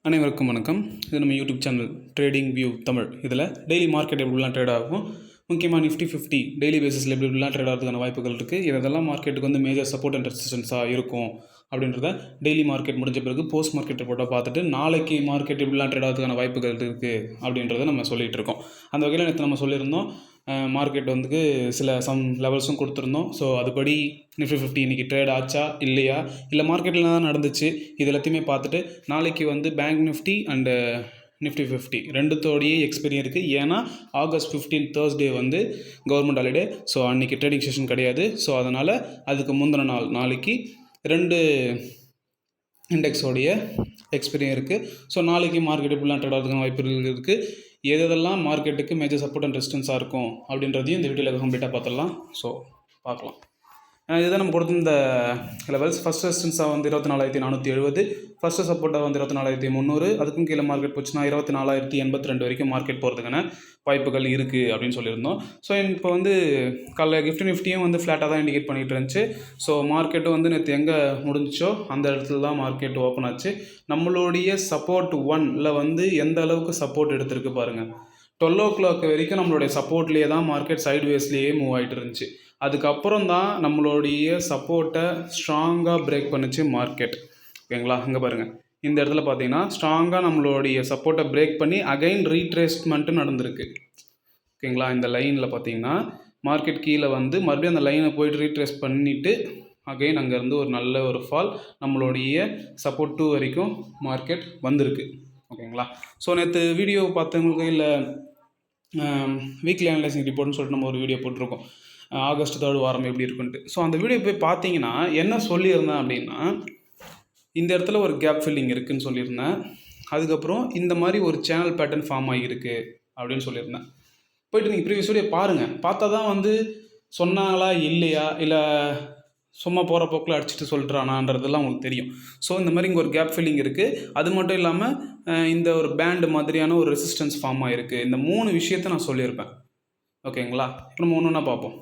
அனைவருக்கும் வணக்கம். இது நம்ம YouTube channel trading view Tamil. இதில் டெய்லி மார்க்கெட் எப்படிலாம் ட்ரேட் ஆகும், முக்கியமாக நிஃப்டி 50 டெய்லி பேசிஸில் எப்படிலாம் ட்ரேட் ஆகிறதுக்கான வாய்ப்புகள் இருக்குது, இதெல்லாம் மார்க்கெட்டுக்கு வந்து மேஜர் சப்போர்ட் அண்ட் ரெசிஸ்டன்ஸாக இருக்கும் அப்படின்றத டெய்லி மார்க்கெட் முடிஞ்ச பிறகு போஸ்ட் மார்க்கெட் ரிப்போர்ட்டை பார்த்துட்டு நாளைக்கு மார்க்கெட் எப்படிலாம் ட்ரேட் ஆகிறதுக்கான வாய்ப்புகள் இருக்குது அப்படின்றத நம்ம சொல்லிகிட்டு இருக்கோம். அந்த வகையில் நேற்று நம்ம சொல்லியிருந்தோம் மார்க்கெட் வந்து சில சம் லெவல்ஸும் கொடுத்துருந்தோம். ஸோ அதுபடி நிஃப்டி 50 இன்றைக்கி ட்ரேட் ஆச்சா இல்லையா, இல்லை மார்க்கெட்டில் தான் நடந்துச்சு, இது எல்லாத்தையுமே பார்த்துட்டு நாளைக்கு வந்து பேங்க் நிஃப்டி அண்டு நிஃப்டி 50 ரெண்டுத்தோடையே எக்ஸ்பீரியன் இருக்குது. ஏன்னா ஆகஸ்ட் 15 தேர்ஸ்டே வந்து கவர்மெண்ட் ஹாலிடே. ஸோ அன்றைக்கி ட்ரேடிங் செஷன் கிடையாது. ஸோ அதனால் அதுக்கு முந்தின நாளைக்கு ரெண்டு இண்டெக்ஸோடைய எக்ஸ்பீரியன் இருக்குது. ஸோ நாளைக்கு மார்க்கெட் எப்படிலாம் ட்ரேட் ஆகிறதுக்கான வாய்ப்புகள் இருக்குது, எதெல்லாம் மார்க்கெட்டுக்கு மேஜர் சப்போர்ட் அண்ட் ரெசிஸ்டன்ஸாக இருக்கும் அப்படின்றதையும் இந்த வீடியோவில் கம்ப்ளீட்டாக பார்த்துடலாம். ஸோ பார்க்கலாம். இதுதான் நம்ம கொடுத்துருந்த லெவல்ஸ். ஃபஸ்ட் ரெசிஸ்டன்ஸாக வந்து 24,470, ஃபஸ்ட்டு சப்போர்ட்டாக வந்து 24,300, அதுக்கும் கீழே மார்க்கெட் போச்சுன்னா 24,082 வரைக்கும் மார்க்கெட் போகிறதுக்கான வாய்ப்புகள் இருக்குது அப்படின்னு சொல்லியிருந்தோம். ஸோ இப்போ வந்து நிஃப்டி நிஃப்டியும் வந்து ஃப்ளாட்டாக தான் இண்டிகேட் பண்ணிகிட்டு இருந்துச்சு. ஸோ மார்க்கெட்டும் வந்து நேற்று எங்கே முடிஞ்சிச்சோ அந்த இடத்துல தான் மார்க்கெட் ஓப்பன் ஆச்சு. நம்மளுடைய சப்போர்ட் 1ல் வந்து எந்த அளவுக்கு சப்போர்ட் எடுத்திருக்கு பாருங்கள். 12 o'clock வரைக்கும் நம்மளுடைய சப்போர்ட்லேயே தான் மார்க்கெட் சைட்வேஸ்லேயே மூவ் ஆகிட்டு இருந்துச்சு. அதுக்கப்புறம் தான் நம்மளுடைய சப்போர்ட்டை ஸ்ட்ராங்காக பிரேக் பண்ணிச்சு மார்க்கெட். ஓகேங்களா, அங்கே பாருங்கள், இந்த இடத்துல பார்த்தீங்கன்னா ஸ்ட்ராங்காக நம்மளுடைய சப்போர்ட்டை பிரேக் பண்ணி அகைன் ரீட்ரேஸ்மெண்ட்டு நடந்திருக்கு. ஓகேங்களா, இந்த லைனில் பார்த்தீங்கன்னா மார்க்கெட் கீழே வந்து மறுபடியும் அந்த லைனை போய்ட்டு ரீட்ரேஸ் பண்ணிவிட்டு அகைன் அங்கேருந்து ஒரு நல்ல ஒரு ஃபால் நம்மளுடைய சப்போர்ட் 2 வரைக்கும் மார்க்கெட் வந்திருக்கு. ஓகேங்களா, ஸோ நேற்று வீடியோ பார்த்தவங்களுக்கு இல்லை வீக்லி அனலைசிங் ரிப்போர்ட்னு சொல்லிட்டு நம்ம ஒரு வீடியோ போட்டிருக்கோம், ஆகஸ்ட் 3rd வாரம் எப்படி இருக்குன்ட்டு. ஸோ அந்த வீடியோ போய் பார்த்தீங்கன்னா என்ன சொல்லியிருந்தேன் அப்படின்னா, இந்த இடத்துல ஒரு கேப் ஃபில்லிங் இருக்குதுன்னு சொல்லியிருந்தேன். அதுக்கப்புறம் இந்த மாதிரி ஒரு சேனல் பேட்டர்ன் ஃபார்ம் ஆகியிருக்கு அப்படின்னு சொல்லியிருந்தேன். போய்ட்டு நீங்கள் ப்ரீவியஸ் வீடியோ பாருங்கள். பார்த்தா தான் வந்து சொன்னாங்களா இல்லையா, இல்லை சும்மா போகிற போக்கில் அடிச்சுட்டு சொல்லிட்டுறானான்றதெல்லாம் உங்களுக்கு தெரியும். ஸோ இந்த மாதிரி இங்கே ஒரு கேப் ஃபில்லிங் இருக்குது. அது மட்டும் இல்லாமல் இந்த ஒரு பேண்டு மாதிரியான ஒரு ரெசிஸ்டன்ஸ் ஃபார்ம் ஆகிருக்கு. இந்த 3 விஷயத்தை நான் சொல்லியிருப்பேன். ஓகேங்களா, இப்போ நம்ம ஒன்று ஒன்றா பார்ப்போம்.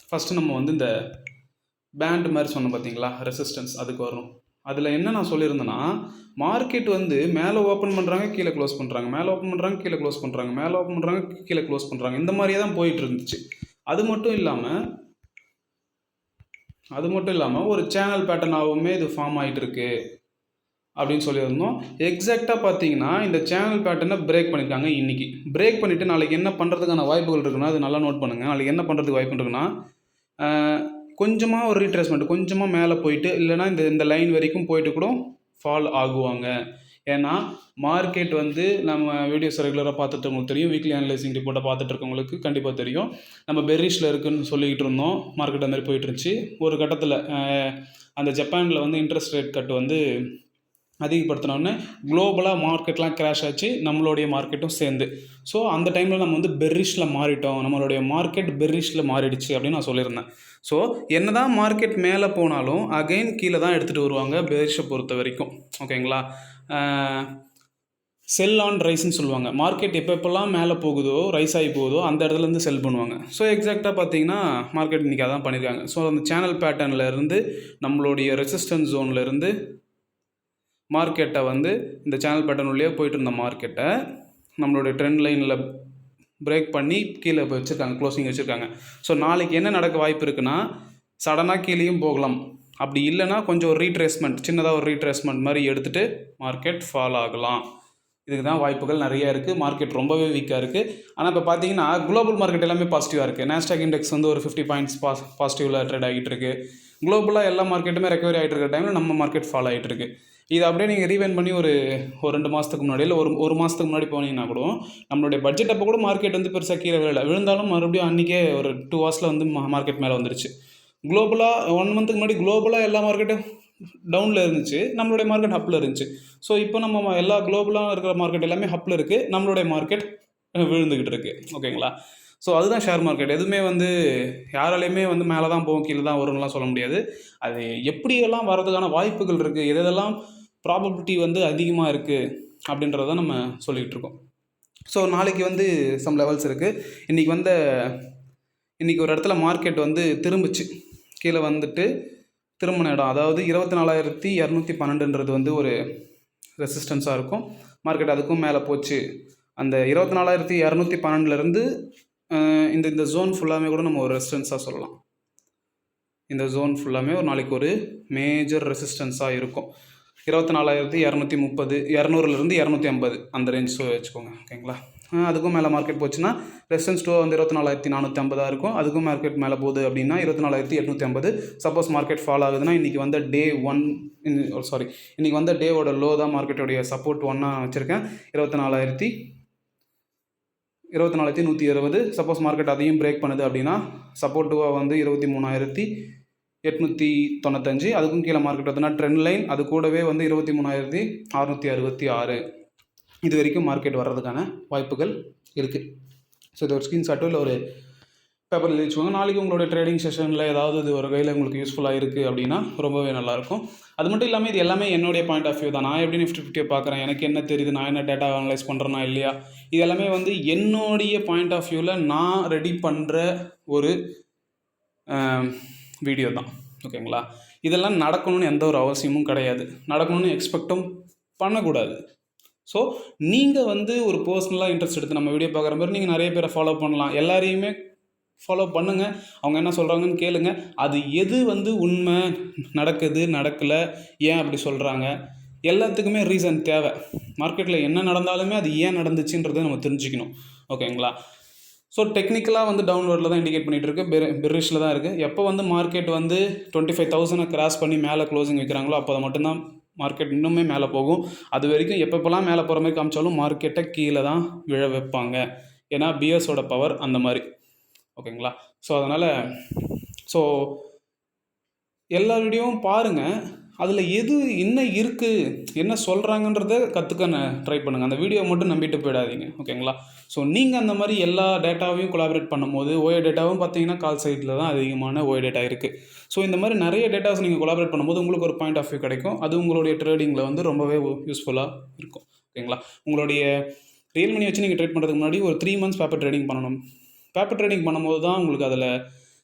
ஃபஸ்ட்டு நம்ம வந்து இந்த பேண்ட் மாதிரி சொன்னோம் பார்த்தீங்களா, ரெசிஸ்டன்ஸ், அதுக்கு வரணும். அதில் என்ன நான் சொல்லியிருந்தேன்னா, மார்க்கெட் வந்து மேலே ஓப்பன் பண்ணுறாங்க, கீழே க்ளோஸ் பண்ணுறாங்க, மேலே ஓப்பன் பண்ணுறாங்க, கீழே க்ளோஸ் பண்ணுறாங்க, மேலே ஓப்பன் பண்ணுறாங்க, கீழே க்ளோஸ் பண்ணுறாங்க, இந்த மாதிரியே தான் போயிட்டு இருந்துச்சு. அது மட்டும் இல்லாமல் ஒரு சேனல் பேட்டர்னாகவுமே இது ஃபார்ம் ஆகிட்டு இருக்கு அப்படின்னு சொல்லியிருந்தோம். எக்ஸாக்டாக பார்த்தீங்கன்னா இந்த சேனல் பேட்டர்னை பிரேக் பண்ணியிருக்காங்க. இன்றைக்கி பிரேக் பண்ணிவிட்டு நாளைக்கு என்ன பண்ணுறதுக்கான வாய்ப்புகள் இருக்குன்னா, அது நல்லா நோட் பண்ணுங்கள். நாளைக்கு என்ன பண்ணுறதுக்கு வாய்ப்பு இருக்குன்னா, கொஞ்சமாக ஒரு ரீட்ரேஸ்மெண்ட், கொஞ்சமாக மேலே போயிட்டு இல்லைனா இந்த லைன் வரைக்கும் போயிட்டு கூட ஃபால் ஆகுவாங்க. ஏன்னா மார்க்கெட் வந்து நம்ம வீடியோஸ் ரெகுலராக பார்த்துட்டு உங்களுக்கு தெரியும், வீக்லி அனலைசிங் ரிப்போர்ட்டை பார்த்துட்டு இருக்கவங்களுக்கு கண்டிப்பாக தெரியும். நம்ம பெரிஷில் இருக்குதுன்னு சொல்லிக்கிட்டு இருந்தோம். மார்க்கெட் அந்த மாதிரி போயிட்டு இருந்துச்சு. ஒரு கட்டத்தில் அந்த ஜப்பானில் வந்து இன்ட்ரெஸ்ட் ரேட் கட் வந்து அதிகப்படுத்தினோடனே குளோபலாக மார்க்கெட்லாம் கிராஷ் ஆச்சு, நம்மளுடைய மார்க்கெட்டும் சேர்ந்து. ஸோ அந்த டைமில் நம்ம வந்து பெரிஷில் மாறிட்டோம், நம்மளுடைய மார்க்கெட் பெரிஷில் மாறிடுச்சு அப்படின்னு நான் சொல்லியிருந்தேன். ஸோ என்ன தான் மார்க்கெட் மேலே போனாலும் அகைன் கீழே தான் எடுத்துகிட்டு வருவாங்க பெரிஷை பொறுத்த வரைக்கும். ஓகேங்களா, செல் ஆன் ரைஸ்ன்னு சொல்லுவாங்க. மார்க்கெட் எப்போல்லாம் மேலே போகுதோ, ரைஸ் ஆகி போகுதோ அந்த இடத்துலேருந்து செல் பண்ணுவாங்க. ஸோ எக்ஸாக்டாக பார்த்தீங்கன்னா மார்க்கெட் இன்றைக்கி அதான் பண்ணியிருக்காங்க. ஸோ அந்த சேனல் பேட்டர்னில் இருந்து நம்மளுடைய ரெசிஸ்டன்ஸ் ஜோனில் இருந்து மார்க்கெட்டை வந்து இந்த சேனல் பேட்டர்ன் உள்ளே போயிட்டு இருந்த மார்க்கெட்டை நம்மளுடைய ட்ரெண்ட் லைனில் பிரேக் பண்ணி கீழே வச்சுருக்காங்க, க்ளோசிங் வச்சுருக்காங்க. ஸோ நாளைக்கு என்ன நடக்க வாய்ப்பு இருக்குன்னா, சடனாக கீழேயும் போகலாம். அப்படி இல்லைனா கொஞ்சம் ஒரு ரீட்ரேஸ்மெண்ட், சின்னதாக ஒரு ரீட்ரேஸ்மெண்ட் மாதிரி எடுத்துகிட்டு மார்க்கெட் ஃபால் ஆகலாம். இதுக்கு தான் வாய்ப்புகள் நிறையா இருக்குது. மார்க்கெட் ரொம்பவே வீக்காக இருக்குது. ஆனால் இப்போ பார்த்தீங்கன்னா குளோபல் மார்க்கெட் எல்லாமே பாசிட்டிவாக இருக்குது. நாஸ்டாக் இண்டெக்ஸ் வந்து ஒரு 50 பாயிண்ட்ஸ் பாசிட்டிவில் ட்ரேட் ஆகிட்டு இருக்குது. குளோபலாக எல்லா மார்க்கெட்டுமே ரெக்கவரி ஆகிட்டு இருக்கிற டைமில் நம்ம மார்க்கெட் ஃபால் ஆகிட்டு இருக்குது. இது அப்படியே நீங்கள் ரீவைண்ட் பண்ணி ஒரு 2 மாதத்துக்கு முன்னாடி இல்லை ஒரு மாதத்துக்கு முன்னாடி போனீங்கன்னா கூட நம்மளுடைய பட்ஜெட் அப்போ கூட மார்க்கெட் வந்து பெருசாக கீழே விழுந்தாலும் மறுபடியும் அன்றைக்கே ஒரு 2 hours வந்து மார்க்கெட் மேலே வந்துருச்சு. குளோபலாக 1 monthக்கு முன்னாடி குளோபலாக எல்லா மார்க்கெட்டும் டவுனில் இருந்துச்சு, நம்மளுடைய மார்க்கெட் அப்பில் இருந்துச்சு. ஸோ இப்போ நம்ம எல்லா குளோபலாக இருக்கிற மார்க்கெட் எல்லாமே அப்பில் இருக்குது, நம்மளுடைய மார்க்கெட் விழுந்துக்கிட்டு இருக்குது. ஓகேங்களா, ஸோ அதுதான் ஷேர் மார்க்கெட். எதுவுமே வந்து யாராலையுமே வந்து மேலே தான் போகும் கீழே தான் வரும்லாம் சொல்ல முடியாது. அது எப்படியெல்லாம் வர்றதுக்கான வாய்ப்புகள் இருக்குது, எதெல்லாம் ப்ராபபிலிட்டி வந்து அதிகமாக இருக்குது அப்படின்றத நம்ம சொல்லிகிட்டு இருக்கோம். ஸோ நாளைக்கு வந்து சம் லெவல்ஸ் இருக்குது. இன்றைக்கி ஒரு இடத்துல மார்க்கெட் வந்து திரும்பிச்சு, கீழே வந்துட்டு திரும்பின இடம், அதாவது 24,212 வந்து ஒரு ரெசிஸ்டன்ஸாக இருக்கும். மார்க்கெட் அதுக்கும் மேலே போச்சு. அந்த 24,212லேருந்து இந்த ஜோன் ஃபுல்லாமே கூட நம்ம ஒரு ரெசிஸ்டன்ஸாக சொல்லலாம். இந்த ஜோன் ஃபுல்லாமே ஒரு நாளைக்கு ஒரு மேஜர் ரெசிஸ்டன்ஸாக இருக்கும். 24,230 200லேருந்து 250 அந்த ரேஞ்ச் வச்சுக்கோங்க. ஓகேங்களா? அதுக்கும் மேலே மார்க்கெட் போச்சுன்னா ரெசிஸ்டன்ஸ் 2 வந்து 24,450 இருக்கும். அதுக்கும் மார்க்கெட் மேலே போகுது அப்படின்னா 24,850. சப்போஸ் மார்க்கெட் ஃபால் ஆகுதுன்னா இன்றைக்கி வந்த டே 1 இன்றைக்கி வந்த டேவோட லோ தான் மார்க்கெட்டோடைய சப்போர்ட் 1 வச்சுருக்கேன். 24,120. சப்போஸ் மார்க்கெட் அதையும் பிரேக் பண்ணுது அப்படின்னா சப்போர்ட் 2 வந்து 23,895. அதுக்கும் கீழே மார்க்கெட் வந்துன்னா ட்ரெண்ட் லைன், அது கூடவே வந்து 23,666. இது வரைக்கும் மார்க்கெட் வர்றதுக்கான வாய்ப்புகள் இருக்குது. ஸோ இது ஒரு ஸ்க்ரீன்ஷாட்டோ இல்லை ஒரு பேப்பரில் எழுதி வச்சுக்கோங்க. நாளைக்கு உங்களோட ட்ரேடிங் செஷனில் ஏதாவது இது ஒரு கையில் உங்களுக்கு யூஸ்ஃபுல்லாக இருக்குது அப்படின்னா ரொம்பவே நல்லாயிருக்கும். அது மட்டும் இல்லாமல் இது எல்லாமே என்னுடைய பாயிண்ட் ஆஃப் வியூ தான். நான் எப்படி நிஃப்டி 50 பார்க்குறேன், எனக்கு என்ன தெரியுது, நான் என்ன டேட்டா அனலைஸ் பண்ணுறேன்னா இல்லையா, இது எல்லாமே வந்து என்னுடைய பாயிண்ட் ஆஃப் வியூவில் நான் ரெடி பண்ணுற ஒரு வீடியோ தான். ஓகேங்களா? இதெல்லாம் நடக்கணும்னு எந்த ஒரு அவசியமும் கிடையாது, நடக்கணும்னு எக்ஸ்பெக்டும் பண்ணக்கூடாது. ஸோ நீங்கள் வந்து ஒரு பர்சனலாக இன்ட்ரெஸ்ட் எடுத்து நம்ம வீடியோ பார்க்குற மாதிரி நீங்கள் நிறைய பேரை ஃபாலோ பண்ணலாம். எல்லாரையுமே ஃபாலோ பண்ணுங்கள், அவங்க என்ன சொல்கிறாங்கன்னு கேளுங்க. அது எது வந்து உண்மை, நடக்குது நடக்கலை, ஏன் அப்படி சொல்கிறாங்க, எல்லாத்துக்குமே ரீசன் தேவை. மார்க்கெட்டில் என்ன நடந்தாலுமே அது ஏன் நடந்துச்சுன்றதை நம்ம தெரிஞ்சுக்கணும். ஓகேங்களா? ஸோ டெக்னிக்கலாக வந்து டவுன்வர்டில் தான் இண்டிகேட் பண்ணிகிட்டு இருக்குது, பெரிஷில் தான் இருக்குது. எப்போ வந்து மார்க்கெட் வந்து 25,000 கிராஸ் பண்ணி மேலே க்ளோசிங் வைக்கிறாங்களோ அப்போ அதை மட்டும்தான் மார்க்கெட் இன்னுமே மேலே போகும். அது வரைக்கும் எப்பப்போலாம் மேலே போகிற மாதிரி காமிச்சாலும் மார்க்கெட்டை கீழே தான் விழ வைப்பாங்க. ஏன்னா பிஎஸோட பவர் அந்த மாதிரி. ஓகேங்களா? ஸோ அதனால் எல்லா வீடியோவும் பாருங்கள், அதில் எது என்ன இருக்குது, என்ன சொல்கிறாங்கன்றத கற்றுக்க ட்ரை பண்ணுங்கள். அந்த வீடியோ மட்டும் நம்பிட்டு போயிடாதீங்க. ஓகேங்களா? ஸோ நீங்கள் அந்த மாதிரி எல்லா டேட்டாவையும் கொலாபரேட் பண்ணும்போது ஓஏ டேட்டாவும் பார்த்தீங்கன்னா கால் சைட்டில் தான் அதிகமான ஓஏ டேட்டா இருக்குது. ஸோ இந்த மாதிரி நிறைய டேட்டாஸ் நீங்கள் கொலாபரேட் பண்ணும்போது உங்களுக்கு ஒரு பாயிண்ட் ஆஃப் வியூ கிடைக்கும். அது உங்களுடைய ட்ரேடிங்கில் வந்து ரொம்பவே யூஸ்ஃபுல்லாக இருக்கும். ஓகேங்களா? உங்களுடைய ரியல் மணி வச்சு நீங்கள் ட்ரேட் பண்ணுறதுக்கு முன்னாடி ஒரு 3 months பேப்பர் ட்ரேடிங் பண்ணணும். பேப்பர் ட்ரேடிங் பண்ணும்போது தான் உங்களுக்கு அதில்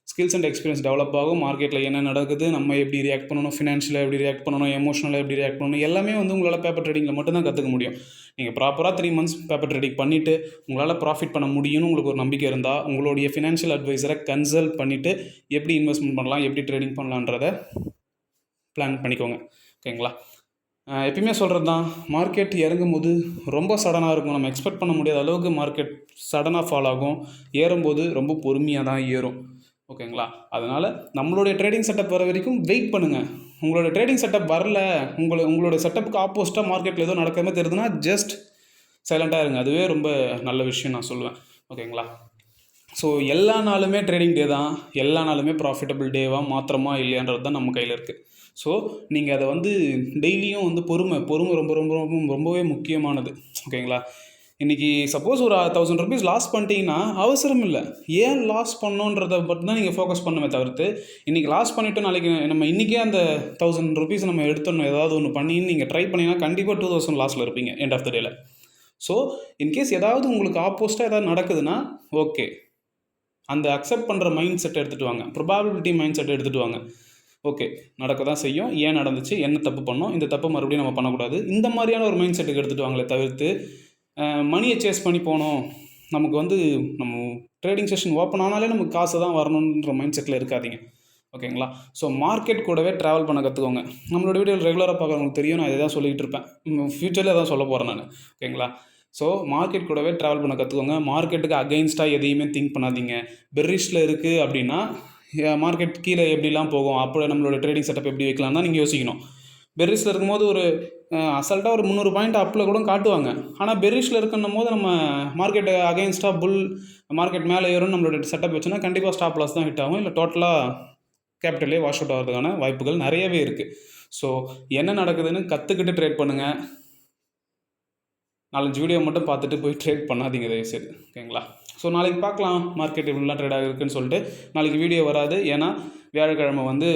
ஸ்கில்ஸ் அண்ட் எக்ஸ்பீரியன்ஸ் டெவலப் ஆகும். மார்க்கெட்டில் என்ன நடக்குது, நம்ம எப்படி ரியாக்ட் பண்ணணும், ஃபினான்ஷியலாக எப்படி ரியாக்ட் பண்ணணும், எமோஷனலாக எப்படி ரியாக்ட் பண்ணணும், எல்லாமே வந்து உங்களால் பேப்பர் ட்ரேடிங்கில் மட்டும்தான் கற்றுக்க முடியும். நீங்கள் ப்ராப்பராக 3 months பேப்பர் ட்ரேடிங் பண்ணிவிட்டு உங்களால் ப்ராஃபிட் பண்ண முடியும்னு உங்களுக்கு ஒரு நம்பிக்கை இருந்தால் உங்களுடைய ஃபினான்ஷியல் அட்வைசரை கன்சல்ட் பண்ணிவிட்டு எப்படி இன்வெஸ்ட்மெண்ட் பண்ணலாம், எப்படி ட்ரேடிங் பண்ணலான்றதை பிளான் பண்ணிக்கோங்க. ஓகேங்களா? எப்பயுமே சொல்கிறது தான், மார்க்கெட் இறங்கும் போது ரொம்ப சடனாக இருக்கும். நம்ம எக்ஸ்பெக்ட் பண்ண முடியாத அளவுக்கு மார்க்கெட் சடனாக ஃபால் ஆகும். ஏறும்போது ரொம்ப பொறுமையாக தான் ஏறும். ஓகேங்களா? அதனால் நம்மளுடைய ட்ரேடிங் செட்டப் வர வரைக்கும் வெயிட் பண்ணுங்கள். உங்களோட ட்ரேடிங் செட்டப் வரல, உங்களோட செட்டப்புக்கு ஆப்போசிட்டாக மார்க்கெட்டில் ஏதோ நடக்கிற மாதிரி தெரியுதுன்னா ஜஸ்ட் சைலண்ட்டாக இருங்க. அதுவே ரொம்ப நல்ல விஷயம் நான் சொல்லுவேன். ஓகேங்களா? ஸோ எல்லா நாளுமே ட்ரேடிங் டே தான், எல்லா நாளுமே ப்ராஃபிட்டபிள் டேவாக மாத்திரமா இல்லையான்றது தான் நம்ம கையில் இருக்குது. ஸோ நீங்கள் அதை வந்து டெய்லியும் வந்து பொறுமை ரொம்ப ரொம்ப ரொம்ப ரொம்பவே முக்கியமானது. ஓகேங்களா? இன்றைக்கி சப்போஸ் ஒரு 1000 rupees லாஸ் பண்ணிட்டீங்கன்னா அவசரம் இல்லை, ஏன் லாஸ் பண்ணோன்றதை மட்டும் தான் நீங்கள் ஃபோக்கஸ் பண்ணுமே தவிர்த்து இன்றைக்கி லாஸ் பண்ணிவிட்டு நாளைக்கு நம்ம இன்றைக்கே அந்த 1000 rupees நம்ம எடுத்துடணும் ஏதாவது ஒன்று பண்ணின்னு நீங்கள் ட்ரை பண்ணிங்கன்னா கண்டிப்பாக 2000 லாஸில் இருப்பீங்க எண்ட் ஆஃப் த டேல. ஸோ இன்கேஸ் ஏதாவது உங்களுக்கு ஆப்போசிட்டாக ஏதாவது நடக்குதுன்னா ஓகே, அந்த அக்செப்ட் பண்ணுற மைண்ட் செட்டை எடுத்துகிட்டு வாங்க, ப்ரொபாபிலிட்டி மைண்ட் செட்டை எடுத்துகிட்டு வாங்க. ஓகே, நடக்க தான் செய்யும், ஏன் நடந்துச்சு, என்ன தப்பு பண்ணோம், இந்த தப்பு மறுபடியும் நம்ம பண்ணக்கூடாது, இந்த மாதிரியான ஒரு மைண்ட் செட்டுக்கு எடுத்துகிட்டு வாங்களே தவிர்த்து மணியை சேஸ் பண்ணி போனோம், நமக்கு வந்து நம்ம ட்ரேடிங் செஷன் ஓப்பன் ஆனாலே நமக்கு காசு தான் வரணுன்ற மைண்ட் செட்டில் இருக்காதீங்க. ஓகேங்களா? ஸோ மார்க்கெட் கூடவே ட்ராவல் பண்ண கற்றுக்கோங்க. நம்மளோட வீடியோவில் ரெகுலராக பார்க்குறவங்களுக்கு தெரியும், நான் இதை தான் சொல்லிகிட்டு இருப்பேன், ஃப்யூச்சரில் தான் சொல்ல போகிறேன் நான். ஓகேங்களா? ஸோ மார்க்கெட் கூடவே ட்ராவல் பண்ண கற்றுக்கோங்க. மார்க்கெட்டுக்கு அகெயின்ஸ்டாக எதையுமே திங்க் பண்ணாதீங்க. பெரிஷில் இருக்குது அப்படின்னா மார்க்கெட் கீழே எப்படிலாம் போகும், அப்போ நம்மளோட ட்ரேடிங் செட்டப் எப்படி வைக்கலாம் தான் நீங்கள் யோசிக்கணும். பெரிஷில் இருக்கும்போது ஒரு அசல்ட்டாக ஒரு 300 பாயிண்ட் அப்பில் கூட காட்டுவாங்க. ஆனால் பெரிஷில் இருக்குன்னும் போது நம்ம மார்க்கெட்டு அகெயின்ஸ்டாக மார்க்கெட் மேலே ஏறும் நம்மளோட செட்டப் வச்சுன்னா கண்டிப்பாக ஸ்டாப் லாஸ் தான் ஹிட் ஆகும், இல்லை டோட்டலாக கேபிட்டலே வாஷ் அவுட் ஆகிறதுக்கான வாய்ப்புகள் நிறையவே இருக்குது. ஸோ என்ன நடக்குதுன்னு கற்றுக்கிட்டு ட்ரேட் பண்ணுங்கள். 4-5 வீடியோ மட்டும் பார்த்துட்டு போய் ட்ரேட் பண்ணாதீங்க தயவுசெய்து. ஓகேங்களா? ஸோ நாளைக்கு பார்க்கலாம் மார்க்கெட் எப்படிலாம் ட்ரேட் ஆகிருக்குன்னு சொல்லிட்டு. நாளைக்கு வீடியோ வராது, ஏன்னா வியாழக்கிழமை வந்து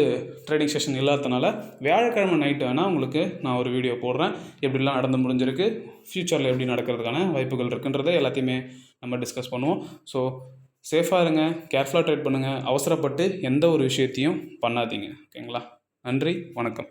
ட்ரேடிங் செஷன் இல்லாததுனால வியாழக்கிழமை நைட்டு வேணால் உங்களுக்கு நான் ஒரு வீடியோ போடுறேன், எப்படிலாம் நடந்து முடிஞ்சிருக்கு, ஃப்யூச்சரில் எப்படி நடக்கிறதுக்கான வாய்ப்புகள் இருக்குன்றதை எல்லாத்தையுமே நம்ம டிஸ்கஸ் பண்ணுவோம். ஸோ சேஃபாக இருங்க, கேர்ஃபுல்லாக ட்ரேட் பண்ணுங்கள், அவசரப்பட்டு எந்த ஒரு விஷயத்தையும் பண்ணாதீங்க. ஓகேங்களா? நன்றி, வணக்கம்.